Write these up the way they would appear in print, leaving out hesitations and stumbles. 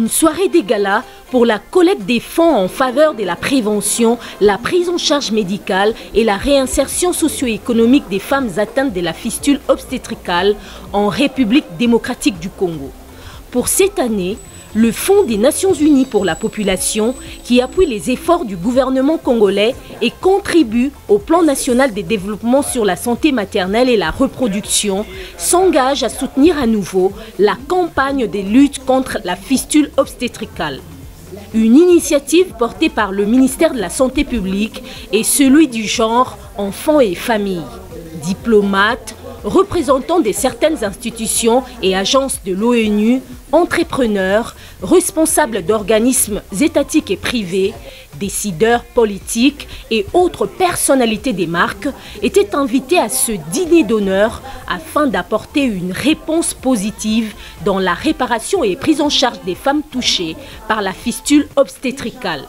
Une soirée des galas pour la collecte des fonds en faveur de la prévention, la prise en charge médicale et la réinsertion socio-économique des femmes atteintes de la fistule obstétricale en République démocratique du Congo. Pour cette année, le Fonds des Nations Unies pour la population, qui appuie les efforts du gouvernement congolais et contribue au plan national de développement sur la santé maternelle et la reproduction, s'engage à soutenir à nouveau la campagne de lutte contre la fistule obstétricale. Une initiative portée par le ministère de la Santé publique et celui du genre, enfants et familles. Diplomates, représentants de certaines institutions et agences de l'ONU, entrepreneurs, responsables d'organismes étatiques et privés, décideurs politiques et autres personnalités des marques étaient invités à ce dîner d'honneur afin d'apporter une réponse positive dans la réparation et prise en charge des femmes touchées par la fistule obstétricale.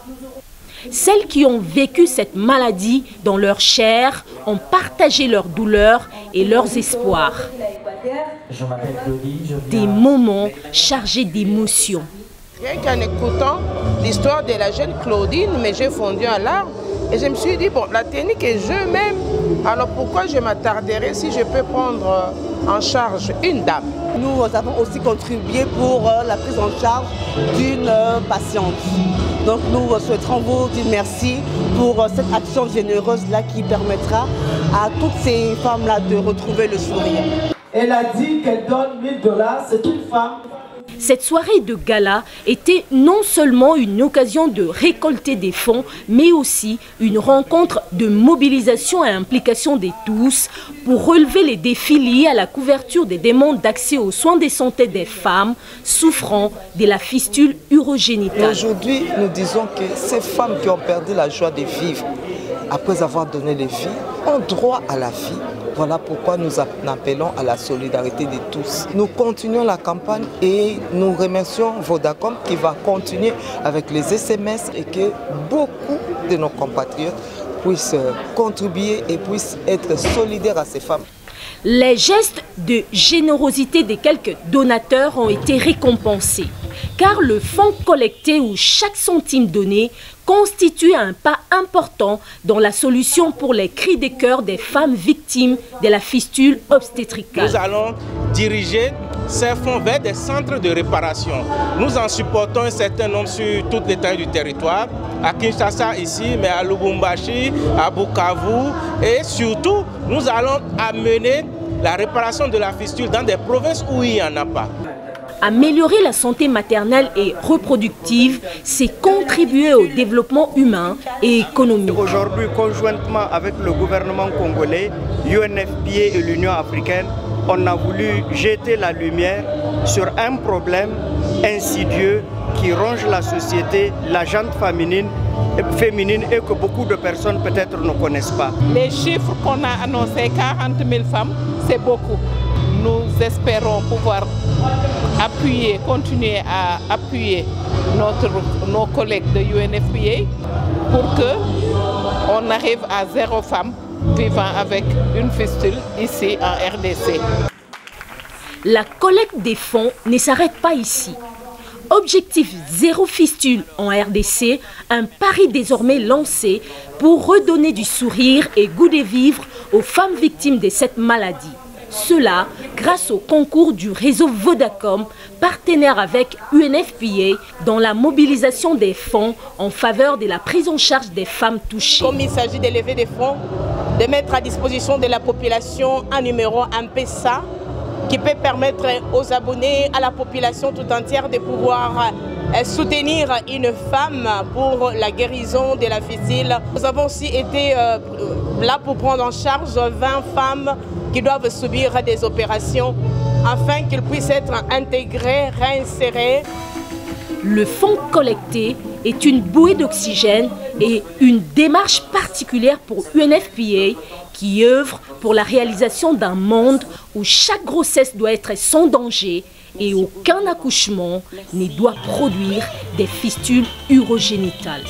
Celles qui ont vécu cette maladie dans leur chair ont partagé leurs douleurs et leurs espoirs. Des moments chargés d'émotions. Rien qu'en écoutant l'histoire de la jeune Claudine, mais j'ai fondu en larmes et je me suis dit, bon, la technique est je même, alors pourquoi je m'attarderai si je peux prendre en charge une dame? Nous avons aussi contribué pour la prise en charge d'une patiente. Donc nous souhaiterons vous dire merci pour cette action généreuse-là qui permettra à toutes ces femmes-là de retrouver le sourire. Elle a dit qu'elle donne 1 000 $, c'est une femme. Cette soirée de gala était non seulement une occasion de récolter des fonds, mais aussi une rencontre de mobilisation et implication de tous pour relever les défis liés à la couverture des demandes d'accès aux soins de santé des femmes souffrant de la fistule urogénitale. Aujourd'hui, nous disons que ces femmes qui ont perdu la joie de vivre après avoir donné les vies ont droit à la vie. Voilà pourquoi nous appelons à la solidarité de tous. Nous continuons la campagne et nous remercions Vodacom qui va continuer avec les SMS et que beaucoup de nos compatriotes puissent contribuer et puissent être solidaires à ces femmes. Les gestes de générosité des quelques donateurs ont été récompensés, car le fonds collecté ou chaque centime donné constitue un pas important dans la solution pour les cris de cœur des femmes victimes de la fistule obstétricale. Nous allons diriger ces fonds vers des centres de réparation. Nous en supportons un certain nombre sur toute l'étendue du territoire, à Kinshasa ici, mais à Lubumbashi, à Bukavu, et surtout nous allons amener la réparation de la fistule dans des provinces où il n'y en a pas. Améliorer la santé maternelle et reproductive, c'est contribuer au développement humain et économique. Aujourd'hui, conjointement avec le gouvernement congolais, UNFPA et l'Union africaine, on a voulu jeter la lumière sur un problème insidieux qui ronge la société, la gente féminine et que beaucoup de personnes peut-être ne connaissent pas. Les chiffres qu'on a annoncés, 40 000 femmes, c'est beaucoup. Nous espérons pouvoir continuer à appuyer nos collègues de UNFPA pour qu'on arrive à 0 femme vivant avec une fistule ici en RDC. La collecte des fonds ne s'arrête pas ici. Objectif 0 fistule en RDC, un pari désormais lancé pour redonner du sourire et goût de vivre aux femmes victimes de cette maladie. Cela grâce au concours du réseau Vodacom, partenaire avec UNFPA dans la mobilisation des fonds en faveur de la prise en charge des femmes touchées. Comme il s'agit de lever des fonds, de mettre à disposition de la population un numéro M-Pesa qui peut permettre aux abonnés, à la population tout entière de pouvoir soutenir une femme pour la guérison de la fistule. Nous avons aussi été là pour prendre en charge 20 femmes qui doivent subir des opérations afin qu'ils puissent être intégrés, réinsérés. Le fonds collecté est une bouée d'oxygène et une démarche particulière pour UNFPA qui œuvre pour la réalisation d'un monde où chaque grossesse doit être sans danger et aucun accouchement ne doit produire des fistules urogénitales.